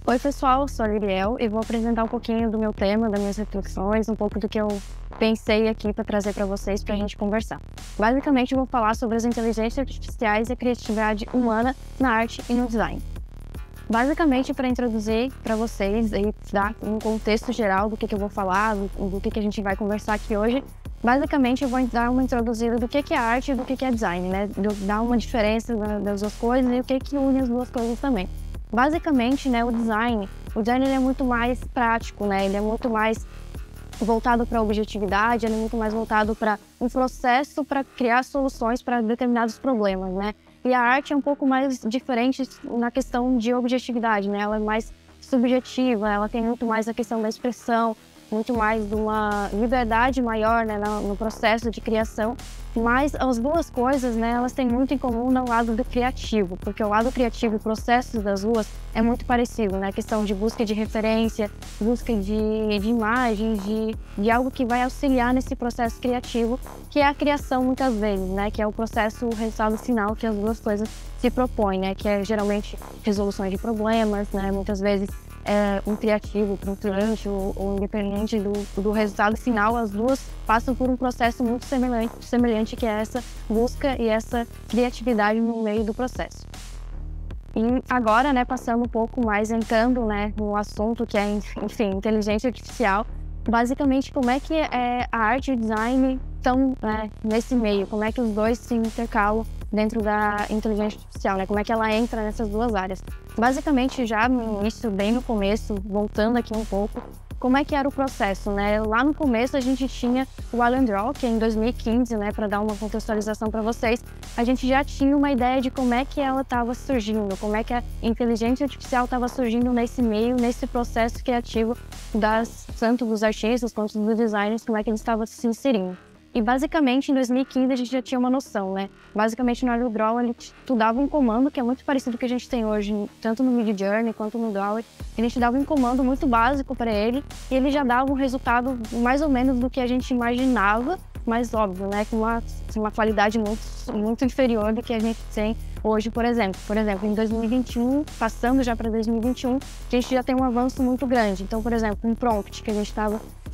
Oi pessoal, eu sou a Liriel e vou apresentar um pouquinho do meu tema, das minhas reflexões, um pouco do que eu pensei aqui para trazer para vocês para a gente conversar. Basicamente eu vou falar sobre as inteligências artificiais e a criatividade humana na arte e no design. Basicamente para introduzir para vocês e dar um contexto geral do que eu vou falar, do que a gente vai conversar aqui hoje, basicamente eu vou dar uma introduzida do que é arte e do que é design, né? Dar uma diferença das duas coisas e o que une as duas coisas também. Basicamente, né, o design ele é muito mais prático, né? Ele é muito mais voltado para a objetividade, ele é muito mais voltado para um processo para criar soluções para determinados problemas, né? E a arte é um pouco mais diferente na questão de objetividade, né? Ela é mais subjetiva, ela tem muito mais a questão da expressão, muito mais de uma liberdade maior, né, no processo de criação. Mas as duas coisas, né, elas têm muito em comum no lado do criativo, porque o lado criativo e o processo das duas é muito parecido, né? A questão de busca de referência, busca de imagens, de algo que vai auxiliar nesse processo criativo, que é a criação muitas vezes, né? Que é o processo, o resultado final que as duas coisas se propõem, né? Que é geralmente resoluções de problemas, né? Muitas vezes um criativo, frustrante ou independente do resultado final, as duas passam por um processo muito semelhante que é essa busca e essa criatividade no meio do processo. E agora, né, passando um pouco mais, entrando, né, no assunto que é, enfim, inteligência artificial, basicamente como é que a arte e o design estão, né, nesse meio, como é que os dois se intercalam dentro da inteligência artificial, né? Como é que ela entra nessas duas áreas. Basicamente, já no início, bem no começo, voltando aqui um pouco, como é que era o processo, né? Lá no começo a gente tinha o Alan Draw, que é em 2015, né, para dar uma contextualização para vocês, a gente já tinha uma ideia de como é que ela estava surgindo, como é que a inteligência artificial estava surgindo nesse meio, nesse processo criativo tanto dos artistas quanto dos designers, como é que eles estavam se inserindo. E basicamente em 2015 a gente já tinha uma noção, né? Basicamente no ArtDraw tu dava um comando que é muito parecido com o que a gente tem hoje, tanto no Midjourney quanto no Draw. A gente dava um comando muito básico para ele e ele já dava um resultado mais ou menos do que a gente imaginava, mas óbvio, né? Com uma qualidade muito inferior do que a gente tem hoje, por exemplo. Por exemplo, em 2021, passando já para 2021, a gente já tem um avanço muito grande. Então, por exemplo, um prompt que a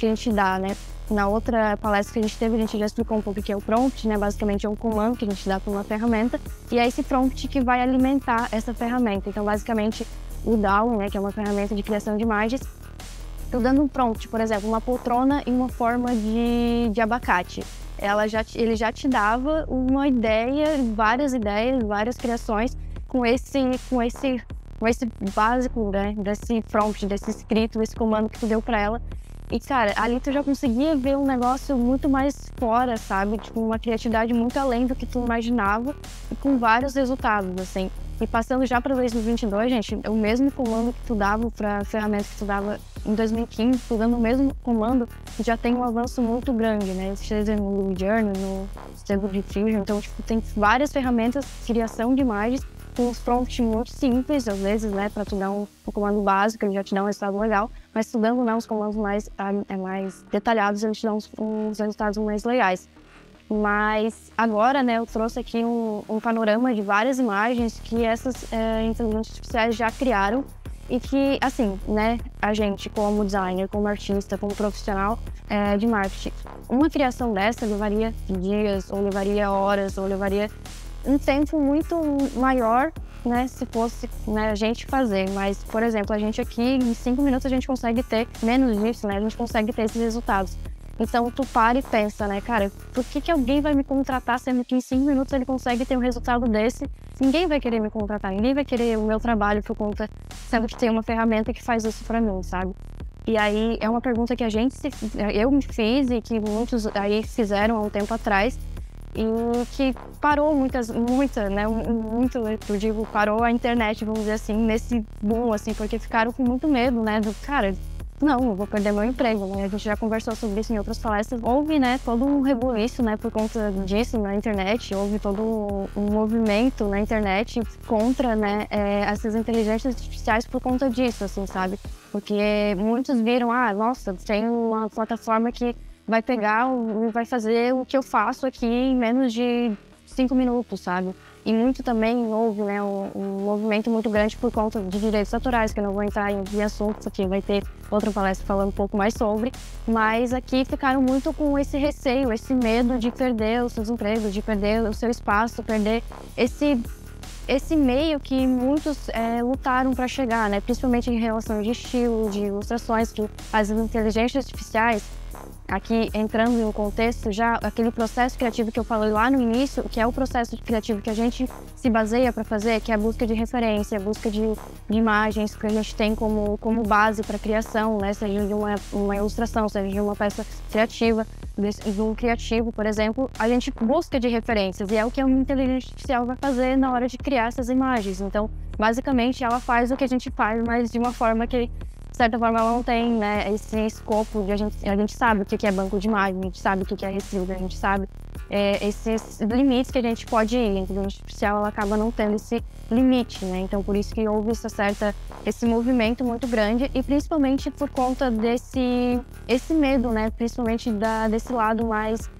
gente dá, né? Na outra palestra que a gente teve, a gente já explicou um pouco o que é o prompt, né? Basicamente é um comando que a gente dá para uma ferramenta e é esse prompt que vai alimentar essa ferramenta. Então, basicamente, o DALL, né? Que é uma ferramenta de criação de imagens, tô dando um prompt, por exemplo, uma poltrona em uma forma de abacate. Ele já te dava uma ideia, várias criações com esse básico, né? Desse prompt, desse escrito, desse comando que tu deu para ela. E, cara, ali tu já conseguia ver um negócio muito mais fora, sabe? Tipo, uma criatividade muito além do que tu imaginava e com vários resultados, assim. E passando já para 2022, gente, o mesmo comando que tu dava para ferramentas que tu dava em 2015, tu dando o mesmo comando, já tem um avanço muito grande, né? Seja no Midjourney, no Stable Diffusion, então, tipo, tem várias ferramentas de criação de imagens com uns prompts muito simples, às vezes, né, para tu dar um comando básico, ele já te dá um resultado legal, mas tu dando, né, uns comandos mais detalhados, ele te dá uns resultados mais legais. Mas agora, né, eu trouxe aqui um panorama de várias imagens que essas inteligências artificiais já criaram e que, assim, né, a gente como designer, como artista, como profissional de marketing, uma criação dessa levaria dias, ou levaria horas, ou levaria um tempo muito maior, né, se fosse, né, a gente fazer. Mas, por exemplo, a gente aqui, em 5 minutos, a gente consegue ter, menos disso, né, a gente consegue ter esses resultados. Então, tu para e pensa, né, cara, por que alguém vai me contratar sendo que em 5 minutos ele consegue ter um resultado desse? Ninguém vai querer me contratar, ninguém vai querer o meu trabalho por conta, sendo que tem uma ferramenta que faz isso pra mim, sabe? E aí, é uma pergunta que eu me fiz e que muitos aí fizeram há um tempo atrás, e que parou parou a internet, vamos dizer assim, nesse boom, assim, porque ficaram com muito medo, né, não, eu vou perder meu emprego, né, a gente já conversou sobre isso em outras palestras, houve, né, todo um rebuliço, né, por conta disso na internet, houve todo um movimento na internet contra, né, essas inteligências artificiais por conta disso, assim, sabe, porque muitos viram, nossa, tem uma plataforma que vai pegar e vai fazer o que eu faço aqui em menos de 5 minutos, sabe? E muito também houve, né, um movimento muito grande por conta de direitos autorais, que eu não vou entrar em assuntos aqui, vai ter outra palestra falando um pouco mais sobre, mas aqui ficaram muito com esse receio, esse medo de perder os seus empregos, de perder o seu espaço, perder esse meio que muitos lutaram para chegar, né? Principalmente em relação de estilo, de ilustrações, que as inteligências artificiais, aqui entrando em um contexto já, aquele processo criativo que eu falei lá no início, que é o processo criativo que a gente se baseia para fazer, que é a busca de referência, a busca de imagens que a gente tem como base para a criação, né? Seja de uma ilustração, seja de uma peça criativa, de um criativo, por exemplo, a gente busca de referências e é o que a inteligência artificial vai fazer na hora de criar essas imagens. Então, basicamente, ela faz o que a gente faz, mas de uma forma que, de certa forma, ela não tem, né, esse escopo de a gente sabe o que é banco de imagem, a gente sabe o que é recibo, a gente sabe esses limites que a gente pode ir. A inteligência artificial, ela acaba não tendo esse limite, né? Então, por isso que houve esse movimento muito grande e principalmente por conta esse medo, né? Principalmente desse lado mais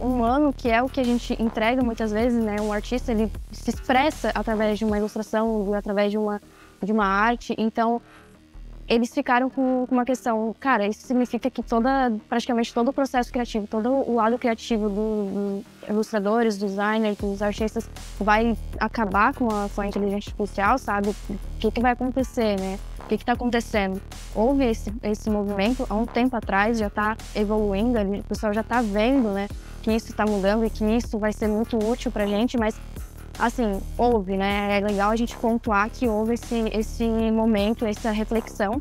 humano, que é o que a gente entrega muitas vezes, né? Um artista, ele se expressa através de uma ilustração, através de uma arte. Então, eles ficaram com uma questão, cara, isso significa que praticamente todo o processo criativo, todo o lado criativo dos ilustradores, dos designers, dos artistas vai acabar com a inteligência artificial, sabe? O que vai acontecer, né? O que está acontecendo? Houve esse movimento há um tempo atrás, já está evoluindo, o pessoal já está vendo, né, que isso está mudando e que isso vai ser muito útil para a gente, mas assim, houve, né? É legal a gente pontuar que houve esse momento, essa reflexão,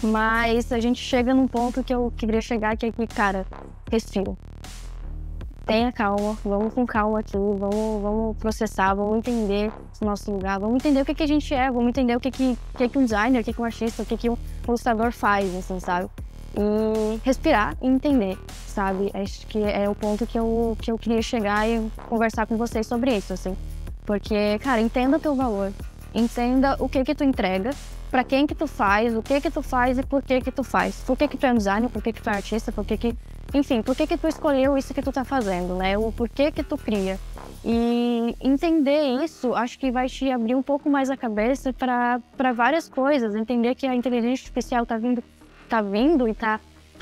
mas a gente chega num ponto que eu queria chegar, que é que, cara, respira. Tenha calma, vamos com calma aqui, vamos processar, vamos entender o nosso lugar, vamos entender o que a gente é, vamos entender o que um designer, o que um artista, o que um ilustrador faz, assim, sabe? E respirar e entender, sabe? Acho que é o ponto que eu queria chegar e conversar com vocês sobre isso, assim. Porque, cara, entenda o teu valor, entenda o que tu entrega, pra quem que tu faz, o que tu faz e por que tu faz. Por que tu é um designer, por que tu é artista, enfim, por que tu escolheu isso que tu tá fazendo, né? O porquê que tu cria. E entender isso, acho que vai te abrir um pouco mais a cabeça para várias coisas, entender que a inteligência artificial tá vindo e tá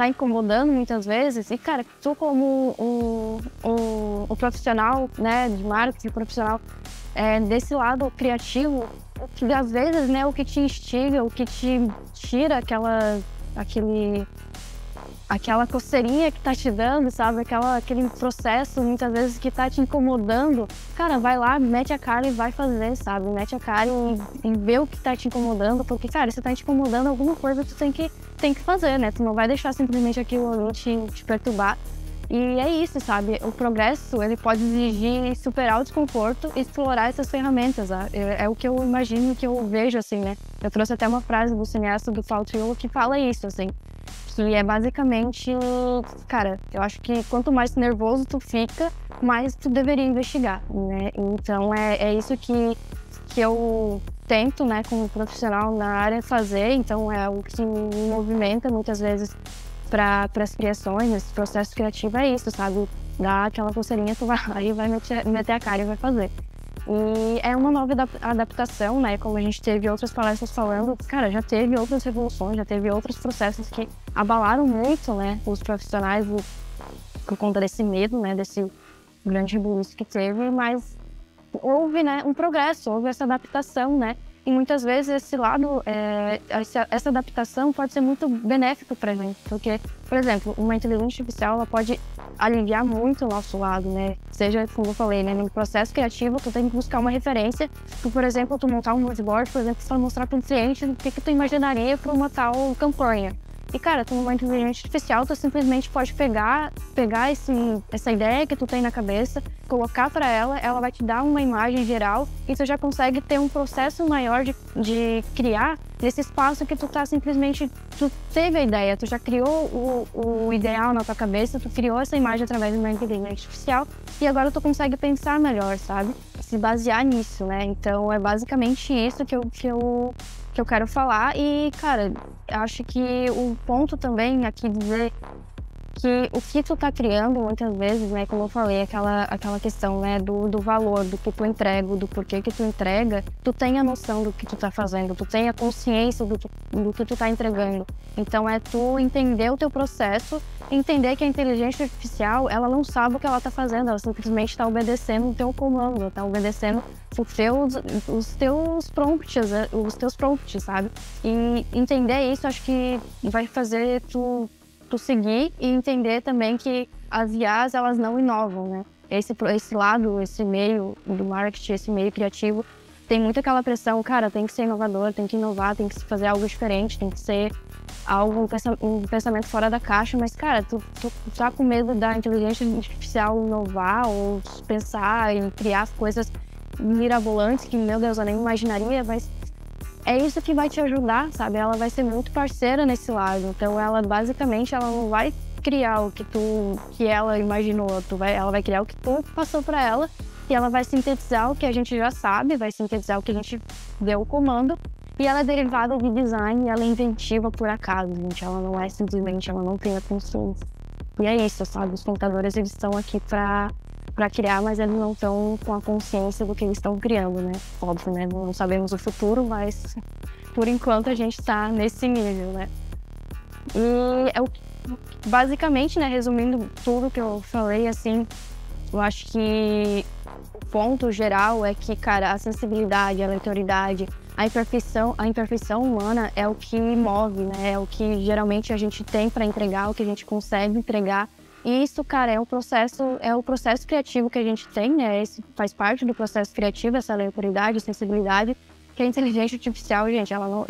incomodando muitas vezes. E, cara, tu como o profissional, né, de marketing, profissional desse lado criativo, que às vezes, né, o que te instiga, o que te tira aquela coceirinha que tá te dando, sabe? Aquele processo, muitas vezes, que tá te incomodando. Cara, vai lá, mete a cara e vai fazer, sabe? Mete a cara e vê o que tá te incomodando, porque, cara, se tá te incomodando, alguma coisa tu tem que fazer, né? Tu não vai deixar simplesmente aquilo ali te perturbar. E é isso, sabe? O progresso, ele pode exigir superar o desconforto e explorar essas ferramentas. Tá? É o que eu imagino, que eu vejo, assim, né? Eu trouxe até uma frase do cineasta do Fall Trio que fala isso, assim. Que é basicamente, cara, eu acho que quanto mais nervoso tu fica, mais tu deveria investigar, né? Então é isso que eu tento, né, como profissional na área, fazer. Então é o que me movimenta muitas vezes para as criações, esse processo criativo é isso, sabe? Dá aquela pulseirinha, tu vai lá e vai meter a cara e vai fazer. E é uma nova adaptação, né? Como a gente teve outras palestras falando, cara, já teve outras revoluções, já teve outros processos que abalaram muito, né, os profissionais por conta desse medo, né, desse grande rebuliço que teve, mas houve, né, um progresso, houve essa adaptação, né? E muitas vezes esse lado, essa adaptação pode ser muito benéfico para a gente, porque, por exemplo, uma inteligência artificial, ela pode aliviar muito o nosso lado, né? Seja, como eu falei, né, no processo criativo, tu tem que buscar uma referência, por exemplo, tu montar um moodboard, por exemplo, para mostrar para o cliente o que tu imaginaria para uma tal campanha. E, cara, tu numa inteligência artificial, tu simplesmente pode pegar essa ideia que tu tem na cabeça, colocar para ela vai te dar uma imagem geral e tu já consegue ter um processo maior de criar nesse espaço que tu tá simplesmente... Tu teve a ideia, tu já criou o ideal na tua cabeça, tu criou essa imagem através de uma inteligência artificial e agora tu consegue pensar melhor, sabe? Se basear nisso, né? Então, é basicamente isso que eu quero falar. E, cara, acho que o ponto também aqui dizer que o que tu tá criando, muitas vezes, né, como eu falei, aquela questão, né, do valor, do que tu entrega, do porquê que tu entrega, tu tem a noção do que tu tá fazendo, tu tem a consciência do que tu tá entregando. Então é tu entender o teu processo, entender que a inteligência artificial, ela não sabe o que ela tá fazendo, ela simplesmente tá obedecendo o teu comando, tá obedecendo os teus prompts, sabe? E entender isso, acho que vai fazer tu seguir e entender também que as IAs, elas não inovam, né? Esse lado, esse meio do marketing, esse meio criativo, tem muito aquela pressão, cara, tem que ser inovador, tem que inovar, tem que fazer algo diferente, tem que ser um pensamento fora da caixa, mas, cara, tu tá com medo da inteligência artificial inovar ou pensar em criar coisas mirabolantes que, meu Deus, eu nem imaginaria, mas é isso que vai te ajudar, sabe? Ela vai ser muito parceira nesse lado. Então, ela basicamente ela não vai criar o que ela imaginou. Ela vai criar o que tu passou para ela e ela vai sintetizar o que a gente já sabe, vai sintetizar o que a gente deu o comando. E ela é derivada de design, ela é inventiva por acaso, gente. Ela não é simplesmente, ela não tem a consciência. E é isso, sabe? Os computadores, eles estão aqui para criar, mas eles não estão com a consciência do que eles estão criando, né? Óbvio, né? Não sabemos o futuro, mas por enquanto a gente está nesse nível, né? E basicamente, né, resumindo tudo que eu falei, assim, eu acho que o ponto geral é que, cara, a sensibilidade, a aleatoriedade, a imperfeição humana é o que move, né? É o que geralmente a gente tem para entregar, o que a gente consegue entregar. E isso, cara, é o processo criativo que a gente tem, né? Esse faz parte do processo criativo, essa aleatoriedade, sensibilidade, que a inteligência artificial, gente, ela não,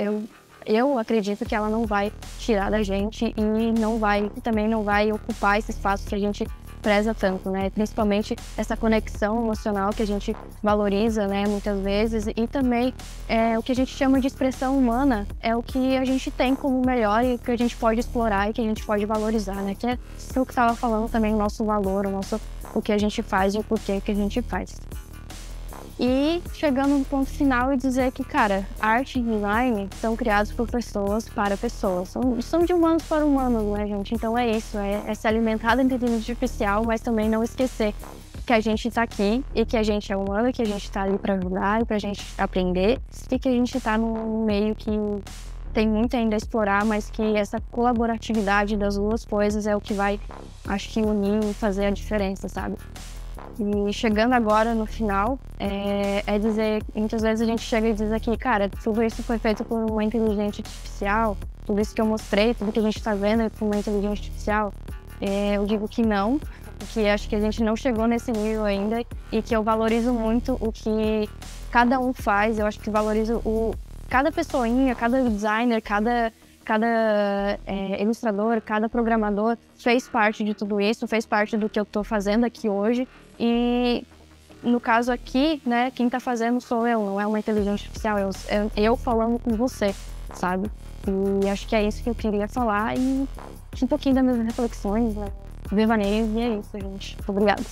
eu acredito que ela não vai tirar da gente e também não vai ocupar esse espaço que a gente preza tanto, né? Principalmente essa conexão emocional que a gente valoriza, né, muitas vezes, e também o que a gente chama de expressão humana é o que a gente tem como melhor e que a gente pode explorar e que a gente pode valorizar, né? Que é o que estava falando também, o nosso valor, o que a gente faz e o porquê que a gente faz. E chegando no ponto final e dizer que, cara, arte e design são criados por pessoas para pessoas. São de humanos para humanos, né, gente? Então é isso, é se alimentar da inteligência artificial, mas também não esquecer que a gente está aqui e que a gente é humano, que a gente está ali para ajudar e para a gente aprender e que a gente está num meio que tem muito ainda a explorar, mas que essa colaboratividade das duas coisas é o que vai, acho que, unir e fazer a diferença, sabe? E chegando agora no final, dizer, muitas vezes a gente chega e diz aqui, cara, tudo isso foi feito por uma inteligência artificial, tudo isso que eu mostrei, tudo que a gente está vendo é por uma inteligência artificial. Eu digo que não, que acho que a gente não chegou nesse nível ainda e que eu valorizo muito o que cada um faz, eu acho que valorizo cada pessoinha, cada designer, cada ilustrador, cada programador fez parte de tudo isso, fez parte do que eu estou fazendo aqui hoje. E no caso aqui, né, quem está fazendo sou eu, não é uma inteligência artificial, eu falando com você, sabe? E acho que é isso que eu queria falar e um pouquinho das minhas reflexões, né, devaneios, e é isso, gente. Obrigada.